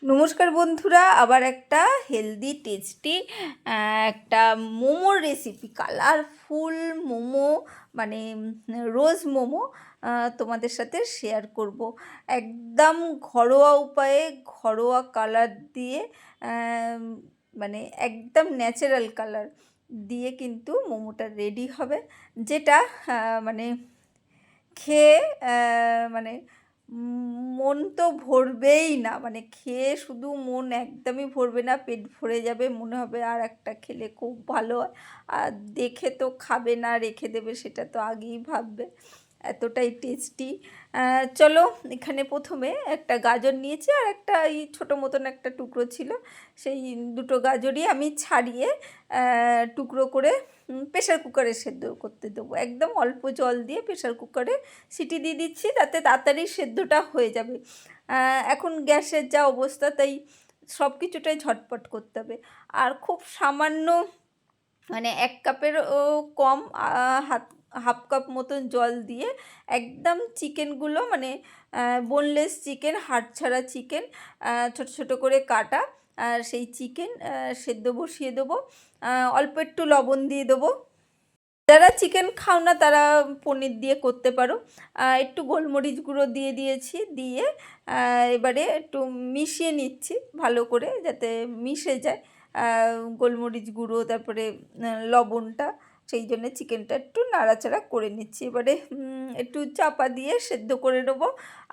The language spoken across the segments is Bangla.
নমস্কার বন্ধুরা, আবার একটা হেলদি টেস্টি একটা মোমোর রেসিপি, কালারফুল মোমো, মানে রোজ মোমো তোমাদের সাথে শেয়ার করব। একদম ঘরোয়া উপায়ে, ঘরোয়া কালার দিয়ে, মানে একদম ন্যাচারাল কালার দিয়ে কিন্তু মোমোটা রেডি হবে, যেটা মানে খেয়ে মানে মন তো ভরবেই না, মানে খেয়ে শুধু মন একদমই ভরবে না, পেট ভরে যাবে, মনে হবে আর একটা খেলে খুব ভালো হয়। আর দেখে তো খাবে না, রেখে দেবে, সেটা তো আগেই ভাববে, এতটাই টেস্টি। চলো, এখানে প্রথমে একটা গাজর নিয়েছি, আর একটা এই ছোটো মতন একটা টুকরো ছিল, সেই দুটো গাজরই আমি ছাড়িয়ে টুকরো করে প্রেশার কুকারে সেদ্ধ করতে দেবো। একদম অল্প জল দিয়ে প্রেশার কুকারে সিটি দিয়ে দিচ্ছি, তাতে তাড়াতাড়ি সেদ্ধটা হয়ে যাবে। এখন গ্যাসের যা অবস্থা, তাই সব কিছুটাই ঝটপট করতে হবে। আর খুব সামান্য, মানে 1 কাপেরও কম, হাফ কাপ মতন জল দিয়ে একদম চিকেনগুলো, মানে বোনলেস চিকেন, হাড় ছাড়া চিকেন, ছোটো ছোটো করে কাটা, আর সেই চিকেন সেদ্ধ বসিয়ে দেবো। অল্প একটু লবণ দিয়ে দেবো। যারা চিকেন খাও না তারা পনির দিয়ে করতে পারো। একটু গোলমরিচ গুঁড়ো দিয়ে দিয়েছি, দিয়ে এবারে একটু মিশিয়ে নিচ্ছি ভালো করে, যাতে মিশে যায় গোলমরিচ গুঁড়ো, তারপরে লবণটা, সেই জন্যে চিকেনটা একটু নাড়াচাড়া করে নিচ্ছি। এবারে একটু চাপা দিয়ে সেদ্ধ করে নেবো,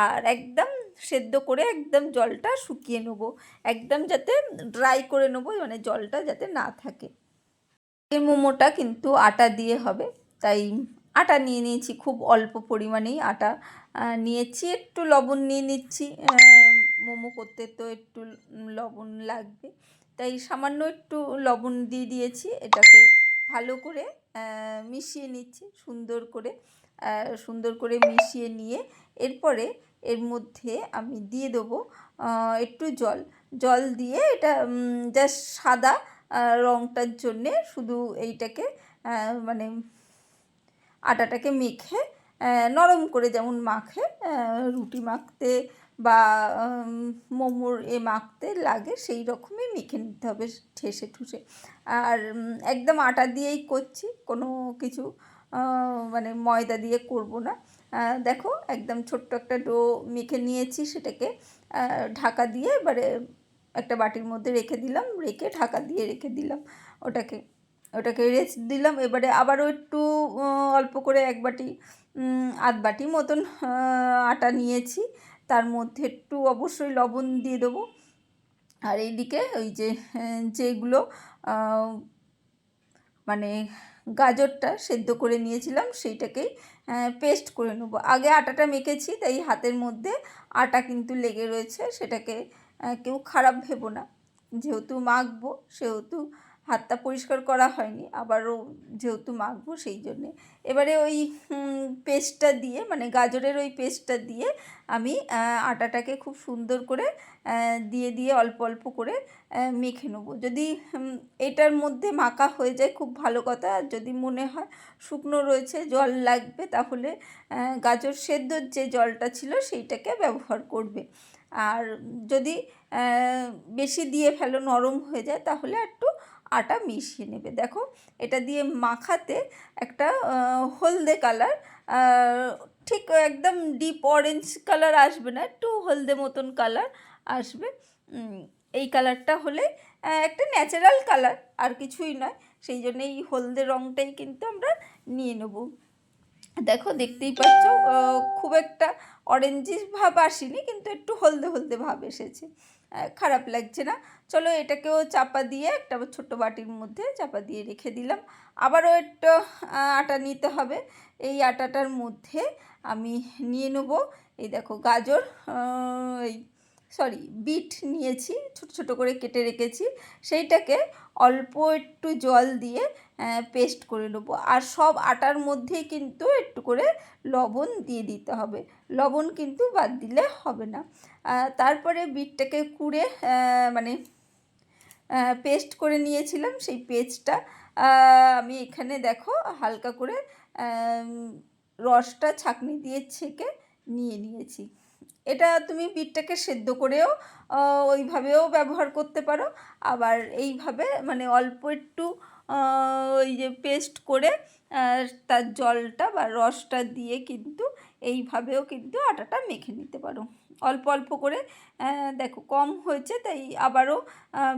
আর একদম সেদ্ধ করে একদম জলটা শুকিয়ে নেবো, একদম যাতে ড্রাই করে নেবো, মানে জলটা যাতে না থাকে। এই মোমোটা কিন্তু আটা দিয়ে হবে, তাই আটা নিয়ে নিয়েছি, খুব অল্প পরিমাণেই আটা নিয়েছি, একটু লবণ নিয়ে নিচ্ছি, মোমো করতে তো একটু লবণ লাগবে, তাই সামান্য একটু লবণ দিয়ে দিয়েছি। এটাকে ভালো করে মিশিয়ে নিচ্ছি, সুন্দর করে মিশিয়ে নিয়ে এরপরে এর মধ্যে আমি দিয়ে দেবো একটু জল দিয়ে, এটা জাস্ট সাদা রঙটার জন্যে, শুধু এইটাকে মানে আটাটাকে মেখে নরম করে, যেমন মাখে রুটি মাখতে বা মোমোর মাখতে লাগে, সেই রকমই মেখে নিতে হবে ঠেসে ঠুসে। আর একদম আটা দিয়েই করছি, কোনো কিছু মানে ময়দা দিয়ে করব না। দেখো, একদম ছোট্ট একটা ডো মেখে নিয়েছি, সেটাকে ঢাকা দিয়ে এবারে একটা বাটির মধ্যে রেখে দিলাম, রেখে ঢাকা দিয়ে রেখে দিলাম, ওটাকে রেস্ট দিলাম। এবারে আবারও একটু অল্প করে আধ বাটি মতন আটা নিয়েছি, তার মধ্যে একটু অবশ্যই লবণ দিয়ে দেবো। আর এইদিকে ওই যেগুলো মানে গাজরটা সেদ্ধ করে নিয়েছিলাম, সেইটাকেই পেস্ট করে নেবো। আগে আটাটা মেখেছি, তাই হাতের মধ্যে আটা কিন্তু লেগে রয়েছে, সেটাকে কেউ খারাপ ভেবো না, যেহেতু মাখবো সেহেতু হাতটা পরিষ্কার করা হয়নি, আবারও যেহেতু মাখবো সেই জন্যে। এবারে ওই পেস্টটা দিয়ে, মানে গাজরের ওই পেস্টটা দিয়ে আমি আটাটাকে খুব সুন্দর করে দিয়ে অল্প অল্প করে মেখে নেবো। যদি এটার মধ্যে মাখা হয়ে যায় খুব ভালো কথা, আর যদি মনে হয় শুকনো রয়েছে, জল লাগবে, তাহলে গাজর সেদ্ধর যে জলটা ছিল সেইটাকে ব্যবহার করবে। আর যদি বেশি দিয়ে ফেলো, নরম হয়ে যায়, তাহলে একটু আটা মিশিয়ে নেবে। দেখো, এটা দিয়ে মাখাতে একটা হলদে কালার, ঠিক একদম ডিপ অরেঞ্জ কালার আসবে না, একটু হলদে মতন কালার আসবে। এই কালারটা হলে একটা ন্যাচারাল কালার, আর কিছুই নয়, সেই জন্য এই হলদে রঙটাই কিন্তু আমরা নিয়ে নেব। দেখো, দেখতেই পাচ্ছ, খুব একটা অরেঞ্জিস ভাব আসেনি, কিন্তু একটু হলদে হলদে ভাব এসেছে, খারাপ লাগছে না। চলো, এটাকেও চাপা দিয়ে একটা ছোট্ট বাটির মধ্যে চাপা দিয়ে রেখে দিলাম। আবারও একটু আটা নিতে হবে, এই আটাটার মধ্যে আমি নিয়ে নেবো, এই দেখো গাজর, বিট নিয়েছি, ছোটো ছোটো করে কেটে রেখেছি, সেইটাকে অল্প একটু জল দিয়ে পেস্ট করে নেবো। আর সব আটার মধ্যেই কিন্তু একটু করে লবণ দিয়ে দিতে হবে, লবণ কিন্তু বাদ দিলে হবে না। তারপরে বিটটাকে কুড়ে, মানে পেস্ট করে নিয়েছিলাম, সেই পেস্টটা আমি এখানে দেখো হালকা করে রসটা ছাঁকনি দিয়ে ছেঁকে নিয়েছি। এটা তুমি বিটটাকে সেদ্ধ করেও ওইভাবেও ব্যবহার করতে পারো, আবার এইভাবে মানে অল্প একটু ওই যে পেস্ট করে তার জলটা বা রসটা দিয়ে কিন্তু এইভাবেও কিন্তু আটাটা মেখে নিতে পারো অল্প অল্প করে। দেখো কম হয়েছে তাই আবারও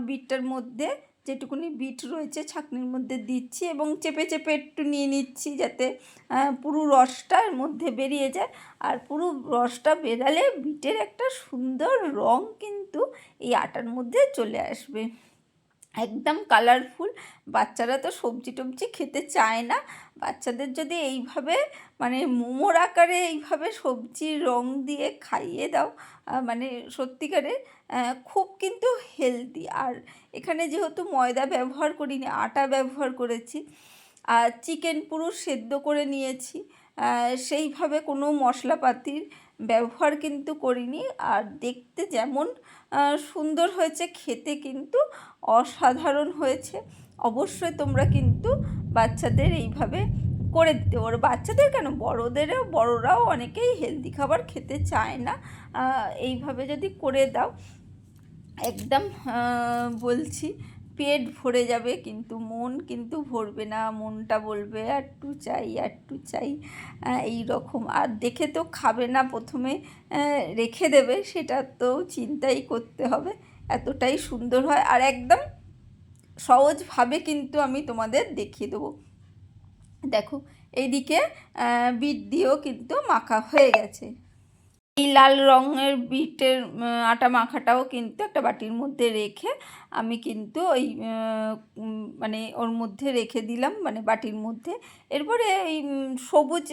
বিটটার মধ্যে যেটুকুনি বিট রয়েছে ছাঁকনির মধ্যে দিচ্ছি এবং চেপে চেপে একটু নিয়ে নিচ্ছি যাতে পুরো রসটা এর মধ্যে বেরিয়ে যায়। আর পুরো রসটা বেরালে বিটের একটা সুন্দর রং কিন্তু এই আটার মধ্যে চলে আসবে, একদম কালারফুল। বাচ্চারা তো সবজি টবজি খেতে চায় না, বাচ্চাদের যদি এইভাবে মানে মোমোর আকারে এইভাবে সবজির রং দিয়ে খাইয়ে দাও মানে সত্যিকারের খুব কিন্তু হেলদি। আর এখানে যেহেতু ময়দা ব্যবহার করিনি, আটা ব্যবহার করেছি, আর চিকেন পুরো সেদ্ধ করে নিয়েছি, সেইভাবে কোনো মশলাপাতির ব্যবহার কিন্তু করিনি। আর দেখতে যেমন সুন্দর হয়েছে, খেতে কিন্তু অসাধারণ হয়েছে। অবশ্যই তোমরা কিন্তু বাচ্চাদের এইভাবে করে দিতে পারো, বাচ্চাদের কেন বড়রাও অনেকেই হেলদি খাবার খেতে চায় না, এইভাবে যদি করে দাও একদম বলছি পেট ভরে যাবে, কিন্তু মন কিন্তু ভরবে না, মনটা বলবে একটু চাই একটু চাই এই রকম। আর দেখে তো খাবে না, প্রথমে রেখে দেবে, সেটা তো চিন্তাই করতে হবে, এতটাই সুন্দর হয়। আর একদম সহজভাবে কিন্তু আমি তোমাদের দেখিয়ে দেবো। দেখো এইদিকে বিট দিয়েও কিন্তু মাখা হয়ে গেছে। এই লাল রঙের বিটের আটা মাখাটাও কিন্তু একটা বাটির মধ্যে রেখে আমি কিন্তু ওই মানে ওর মধ্যে রেখে দিলাম, মানে বাটির মধ্যে। এরপরে এই সবুজ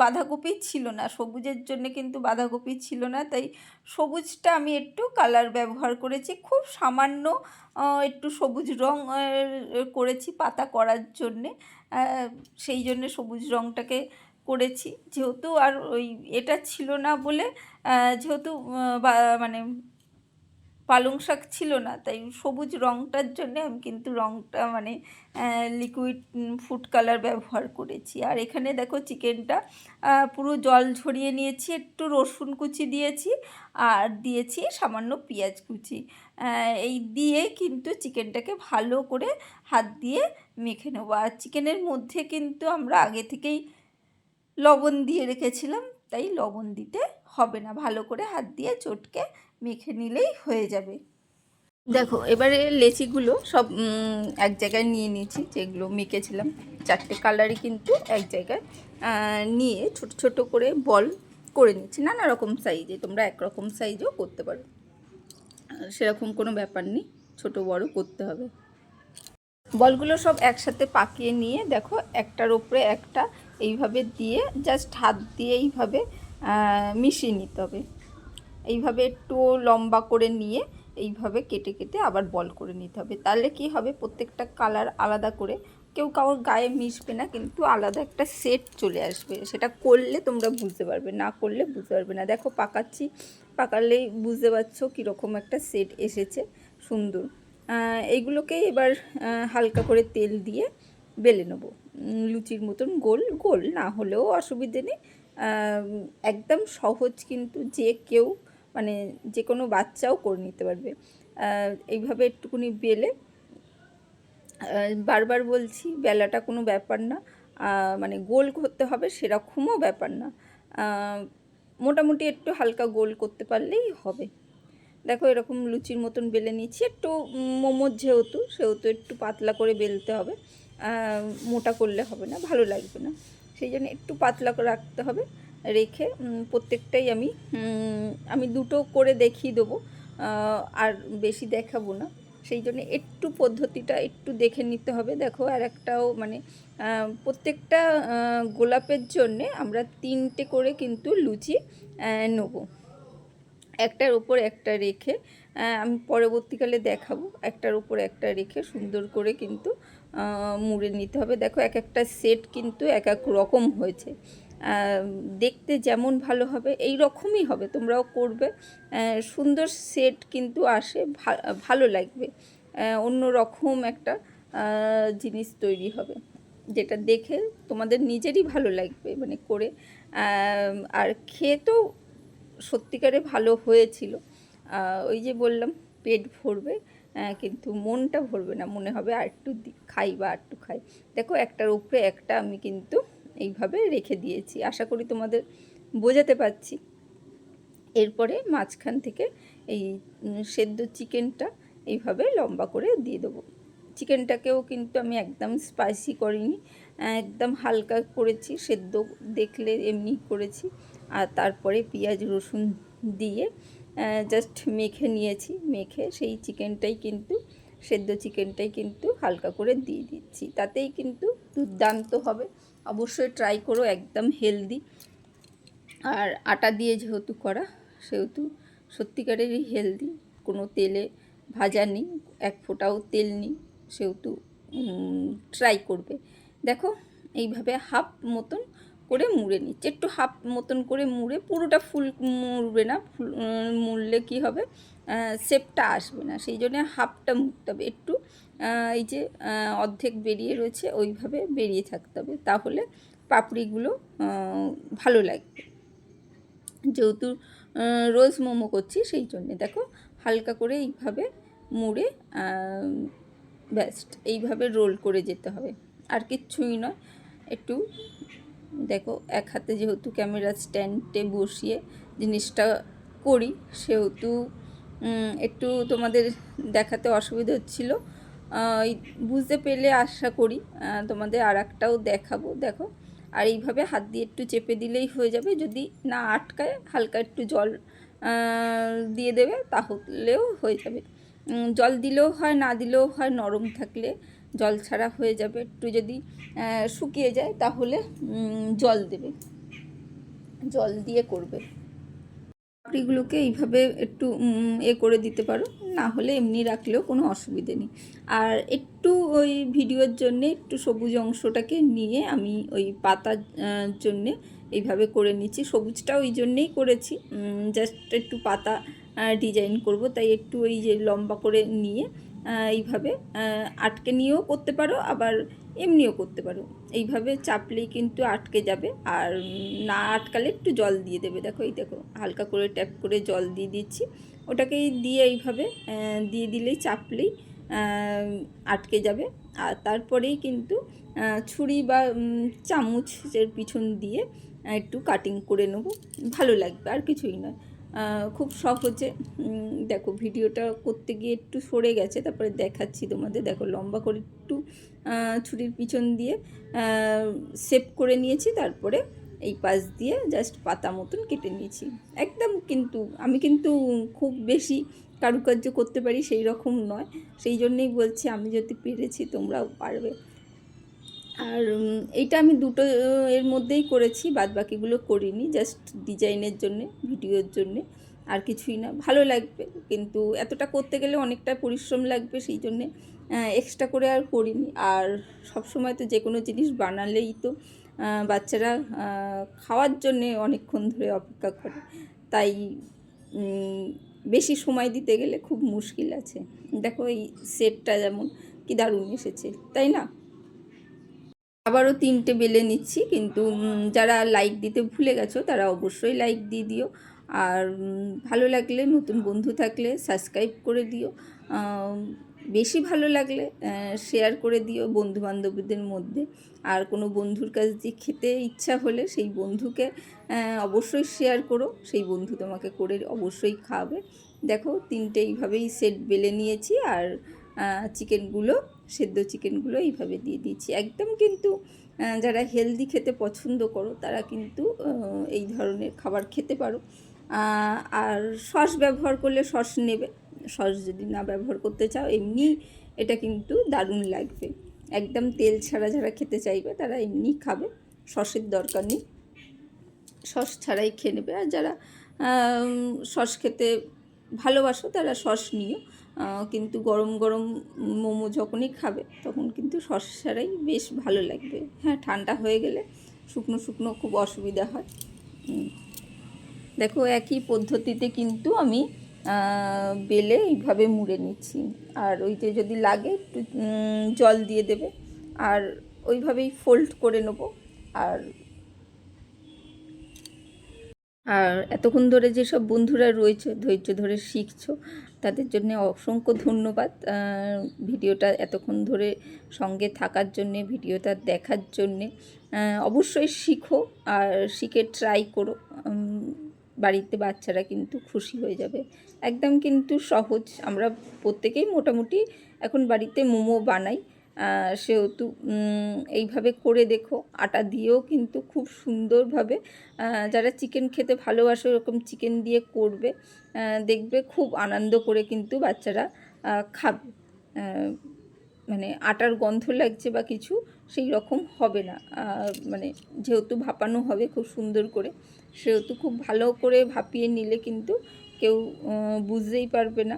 বাঁধাকপি ছিল না, সবুজের জন্যে কিন্তু বাঁধাকপি ছিল না, তাই সবুজটা আমি একটু কালার ব্যবহার করেছি, খুব সামান্য একটু সবুজ রং করেছি পাতা করার জন্যে, সেই জন্যে সবুজ রঙটাকে করেছি। যেহেতু আর ওই এটা ছিল না বলে যেহেতু মানে পালং শাক ছিল না, তাই সবুজ রঙটার জন্যে আমি কিন্তু রঙটা মানে লিকুইড ফুড কালার ব্যবহার করেছি। আর এখানে দেখো চিকেনটা পুরো জল ঝরিয়ে নিয়েছি, একটু রসুন কুচি দিয়েছি আর দিয়েছি সামান্য পেঁয়াজ কুচি, এই দিয়ে কিন্তু চিকেনটাকে ভালো করে হাত দিয়ে মেখে নেবো। আর চিকেনের মধ্যে কিন্তু আমরা আগে থেকেই লবণ দিয়ে রেখেছিলাম, তাই লবণ দিতে হবে না, ভালো করে হাত দিয়ে চটকে মেখে নিলেই হয়ে যাবে। দেখো এবারে লেচিগুলো সব এক জায়গায় নিয়ে নিয়েছি, যেগুলো মেখেছিলাম 4টে কালারই কিন্তু এক জায়গায় নিয়ে ছোট ছোট করে বল করে নিচ্ছি, নানা রকম সাইজে, তোমরা একরকম সাইজও করতে পারো, সেরকম কোনো ব্যাপার নেই, ছোট বড় করতে হবে। বলগুলো সব একসাথে পাকিয়ে নিয়ে দেখো একটার ওপরে একটা এইভাবে দিয়ে জাস্ট হাত দিয়ে এইভাবে মিশিয়ে নিতে হবে, এইভাবে একটু লম্বা করে নিয়ে এইভাবে কেটে কেটে আবার বল করে নিতে হবে। তাহলে কি হবে, প্রত্যেকটা কালার আলাদা করে, কেউ কারোর গায়ে মিশবে না, কিন্তু আলাদা একটা সেট চলে আসবে। সেটা করলে তোমরা বুঝতে পারবে, না করলে বুঝতে পারবে না। দেখো পাকাচ্ছি, পাকালেই বুঝতে পারছো কীরকম একটা সেট এসেছে সুন্দর। এইগুলোকে এবার হালকা করে তেল দিয়ে বেলে নেব, লুচির মতন গোল গোল না হলেও অসুবিধে নেই, একদম সহজ, কিন্তু যে কেউ মানে যে কোনো বাচ্চাও করে নিতে পারবে। এইভাবে একটুকুনি বেলে, বারবার বলছি বেলাটা কোনো ব্যাপার না, মানে গোল করতে হবে সেরকমও ব্যাপার না, মোটামুটি একটু হালকা গোল করতে পারলেই হবে। দেখো এরকম লুচির মতন বেলে নিচ্ছি, একটু মোমোর যেহেতু সেহেতু একটু পাতলা করে বেলতে হবে, মোটা করলে হবে না, ভালো লাগবে না, সেই জন্য একটু পাতলা করে রাখতে হবে। রেখে প্রত্যেকটাই আমি দুটো করে দেখিয়ে দেবো, আর বেশি দেখাবো না, সেই জন্য একটু পদ্ধতিটা একটু দেখে নিতে হবে। দেখো আর একটাও মানে প্রত্যেকটা গোলাপের জন্যে আমরা 3টে করে কিন্তু লুচি নেবো, একটার উপর একটা রেখে, আমি পরবর্তীকালে দেখাবো, একটার উপর একটা রেখে সুন্দর করে কিন্তু মুড়ে নিতে হবে। দেখো এক একটা সেট কিন্তু এক এক রকম হয়েছে, দেখতে যেমন ভালো হবে এই রকমই হবে, তোমরাও করবে, সুন্দর সেট কিন্তু আসে, ভালো লাগবে, অন্য রকম একটা জিনিস তৈরি হবে, যেটা দেখে তোমাদের নিজেরই ভালো লাগবে মানে করে, আর খেয়ে তো সত্যিকারে ভালো হয়েছিল। ওই যে বললাম পেট ভরবে, কিন্তু মনটা ভরবে না, মনে হবে আর একটু খাই বা একটু খাই। দেখো একটার উপরে একটা আমি কিন্তু এইভাবে রেখে দিয়েছি, আশা করি তোমাদের বোঝাতে পারছি। এরপরে মাঝখান থেকে এই সেদ্ধ চিকেনটা এইভাবে লম্বা করে দিয়ে দেবো। চিকেনটাকেও কিন্তু আমি একদম স্পাইসি করিনি, একদম হালকা করেছি, সেদ্ধ দেখলে এমনি করেছি। আর তারপরে পেঁয়াজ রসুন দিয়ে জাস্ট মেখে নিয়েছি, মেখে সেই চিকেনটাই কিন্তু সেদ্ধ চিকেনটাই কিন্তু হালকা করে দিয়ে দিচ্ছি, তাতেই কিন্তু দুর্দান্ত হবে। অবশ্যই ট্রাই করো, একদম হেলদি। আর আটা দিয়ে যেহেতু করা সেহেতু সত্যিকারেরই হেলদি, কোনো তেলে ভাজা নেই, এক ফোঁটাও তেল নেই, সেহেতু ট্রাই করবে। দেখো এইভাবে হাফ মতন করে মুড়ে নিচ্ছে, একটু হাফ মতন করে মুড়ে, পুরোটা ফুল মুড়বে না, ফুল মুড়লে কী হবে, শেপটা আসবে না, সেই জন্য হাফটা মুড়তে হবে, একটু এই যে অর্ধেক বেরিয়ে রয়েছে ওইভাবে বেরিয়ে থাকতে হবে, তাহলে পাপড়িগুলো ভালো লাগবে। যেহেতু রোজ মোমো করছি সেই জন্যে দেখো হালকা করে এইভাবে মুড়ে ব্যাস এইভাবে রোল করে যেতে হবে, আর কিচ্ছুই নয়। একটু দেখো এক হাতে যেহেতু ক্যামেরা স্ট্যান্ডে বসিয়ে জিনিসটা করি সেহেতু একটু তোমাদের দেখাতে অসুবিধা হচ্ছিলো, বুঝতে পেলে আশা করি। তোমাদের আর একটাও দেখাবো, দেখো। আর এইভাবে হাত দিয়ে একটু চেপে দিলেই হয়ে যাবে, যদি না আটকায় হালকা একটু জল দিয়ে দেবে তাহলেও হয়ে যাবে। জল দিলেও হয়, না দিলেও হয়, নরম থাকলে জল ছাড়া হয়ে যাবে। একটু যদি শুকিয়ে যায় তাহলে জল দেবে, জল দিয়ে করবে। পাপড়িগুলোকে এইভাবে একটু করে দিতে পারো, না হলে এমনি রাখলেও কোনো অসুবিধে নেই। আর একটু ওই ভিডিওর জন্যে একটু সবুজ অংশটাকে নিয়ে আমি ওই পাতার জন্যে এইভাবে করে নিচ্ছি। সবুজটা ওই জন্যেই করেছি, জাস্ট একটু পাতা ডিজাইন করব, তাই একটু ওই যে লম্বা করে নিয়ে এইভাবে আটকে নিয়েও করতে পারো, আবার এমনিও করতে পারো। এইভাবে চাপলেই কিন্তু আটকে যাবে, আর না আটকালে একটু জল দিয়ে দেবে। দেখো এই দেখো হালকা করে ট্যাপ করে জল দিয়ে দিচ্ছি, ওটাকেই দিয়ে এইভাবে দিয়ে দিলেই চাপলেই আটকে যাবে। আর তারপরেই কিন্তু ছুরি বা চামচের পিছন দিয়ে একটু কাটিং করে নেব, ভালো লাগবে, আর কিছুই নয়। খুব সহজে দেখো ভিডিওটা করতে গিয়ে একটু সরে গেছে, তারপরে দেখাচ্ছি তোমাদের। দেখো লম্বা করে একটু ছুরির পিছন দিয়ে শেপ করে নিয়েছি, তারপরে এই পাশ দিয়ে জাস্ট পাতা মতন কেটে নিয়েছি একদম। কিন্তু আমি কিন্তু খুব বেশি কারুকার্য করতে পারি সেই রকম নয়, সেই জন্যেই বলছি আমি যদি পেরেছি তোমরাও পারবে। আর এইটা আমি দুটো এর মধ্যেই করেছি, বাদ বাকিগুলো করিনি, জাস্ট ডিজাইনের জন্যে, ভিডিওর জন্যে, আর কিছুই না। ভালো লাগবে, কিন্তু এতটা করতে গেলে অনেকটা পরিশ্রম লাগবে, সেই জন্যে এক্সট্রা করে আর করিনি। আর সবসময় তো যে কোনো জিনিস বানালেই তো বাচ্চারা খাওয়ার জন্যে অনেকক্ষণ ধরে অপেক্ষা করে, তাই বেশি সময় দিতে গেলে খুব মুশকিল আছে। দেখো এই সেটটা যেমন কি দারুণ এসেছে, তাই না? আবারও 3টে বেলে নিচ্ছি, কিন্তু যারা লাইক দিতে ভুলে গেছো তারা অবশ্যই লাইক দিয়ে দিও। আর ভালো লাগলে, নতুন বন্ধু থাকলে সাবস্ক্রাইব করে দিও। বেশি ভালো লাগলে শেয়ার করে দিও বন্ধুবান্ধবদের মধ্যে। আর কোনো বন্ধুর কাছ দিয়ে খেতে ইচ্ছা হলে সেই বন্ধুকে অবশ্যই শেয়ার করো, সেই বন্ধু তোমাকে করে অবশ্যই খাওয়াবে। দেখো 3টে এইভাবেই সেট বেলে নিয়েছি, আর চিকেনগুলো, সেদ্ধ চিকেনগুলো এইভাবে দিয়ে দিয়েছি একদম। কিন্তু যারা হেলদি খেতে পছন্দ করো তারা কিন্তু এই ধরনের খাবার খেতে পারো। আর সস ব্যবহার করলে সস নেবে, সস যদি না ব্যবহার করতে চাও এমনি এটা কিন্তু দারুণ লাগবে। একদম তেল ছাড়া যারা খেতে চাইবে তারা এমনি খাবে, সসের দরকার নেই, সস ছাড়াই খেয়ে নেবে। আর যারা সস খেতে ভালোবাসো তারা সস নিও, কিন্তু গরম গরম মোমো যখনই খাবে তখন কিন্তু সস ছাড়াই বেশ ভালো লাগবে। হ্যাঁ, ঠান্ডা হয়ে গেলে শুকনো শুকনো খুব অসুবিধা হয়। দেখো একই পদ্ধতিতে কিন্তু আমি বেলে এইভাবে মুড়ে নিচ্ছি, আর ওইতে যদি লাগে একটু জল দিয়ে দেবে, আর ওইভাবেই ফোল্ড করে নেবো। আর আর এতক্ষণ ধরে যেসব বন্ধুরা রয়েছে ধৈর্য ধরে শিখছো তাদের জন্য অসংখ্য ধন্যবাদ। ভিডিওটা এতক্ষণ ধরে সঙ্গে থাকার জন্যে, ভিডিওটা দেখার জন্যে। অবশ্যই শিখো আর শিখে ট্রাই করো। বাড়িতে বাচ্চারা কিন্তু খুশি হয়ে যাবে। একদম কিন্তু সহজ। আমরা প্রত্যেকেই মোটামুটি এখন বাড়িতে মোমো বানাই। সেহেতু এইভাবে করে দেখো। আটা দিয়েও কিন্তু খুব সুন্দরভাবে, যারা চিকেন খেতে ভালোবাসে ওরকম চিকেন দিয়ে করবে, দেখবে খুব আনন্দ করে কিন্তু বাচ্চারা খাবে। মানে আটার গন্ধ লাগছে বা কিছু সেই রকম হবে না। মানে যেহেতু ভাপানো হবে খুব সুন্দর করে, সেহেতু খুব ভালো করে ভাপিয়ে নিলে কিন্তু কেউ বুঝতেই পারবে না।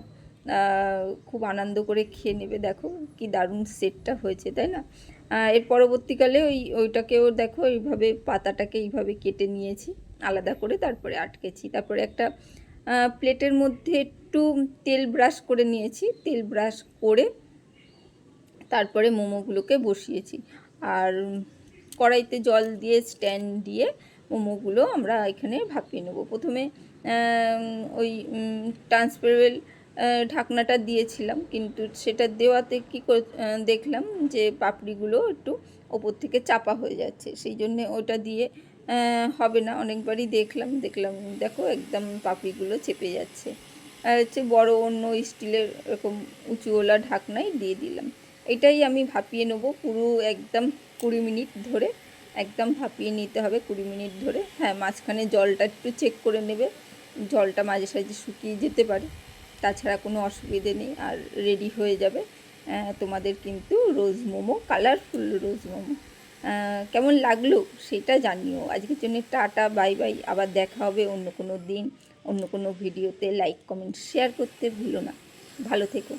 খুব আনন্দ করে খেয়ে নেবে। দেখো কি দারুণ সেটটা হয়েছে, তাই না? এর পরবর্তীকালে ওইটাকেও দেখো এইভাবে পাতাটাকে এইভাবে কেটে নিয়েছি আলাদা করে, তারপরে আটকেছি। তারপরে একটা প্লেটের মধ্যে একটু তেল ব্রাশ করে নিয়েছি। তেল ব্রাশ করে তারপরে মোমোগুলোকে বসিয়েছি। আর কড়াইতে জল দিয়ে স্ট্যান্ড দিয়ে মোমোগুলো আমরা এখানে ভাপিয়ে নেব। প্রথমে ওই ট্রান্সফারেবল ঢাকনাটা দিয়েছিলাম, কিন্তু সেটা দেওয়াতে কী করে দেখলাম যে পাপড়িগুলো একটু ওপর থেকে চাপা হয়ে যাচ্ছে। সেই জন্যে ওটা দিয়ে হবে না। অনেকবারই দেখলাম দেখো একদম পাপড়িগুলো চেপে যাচ্ছে। আর হচ্ছে বড় অন্য স্টিলের এরকম উঁচুওয়ালা ঢাকনাই দিয়ে দিলাম। এটাই আমি ভাপিয়ে নেব পুরো একদম 20 মিনিট ধরে। একদম ভাপিয়ে নিতে হবে 20 মিনিট ধরে। হ্যাঁ, মাঝখানে জলটা একটু চেক করে নেবে, জলটা মাঝে সাঝে শুকিয়ে যেতে পারে, তাছাড়া কোনো অসুবিধে নেই। আর রেডি হয়ে যাবে তোমাদের কিন্তু রোজ মোমো, কালারফুল রোজ মোমো। কেমন লাগলো সেটা জানিও। আজকের জন্য টাটা, বাই বাই। আবার দেখা হবে অন্য কোনো দিন, অন্য কোনো ভিডিওতে। লাইক কমেন্ট শেয়ার করতে ভুলো না। ভালো থেকো।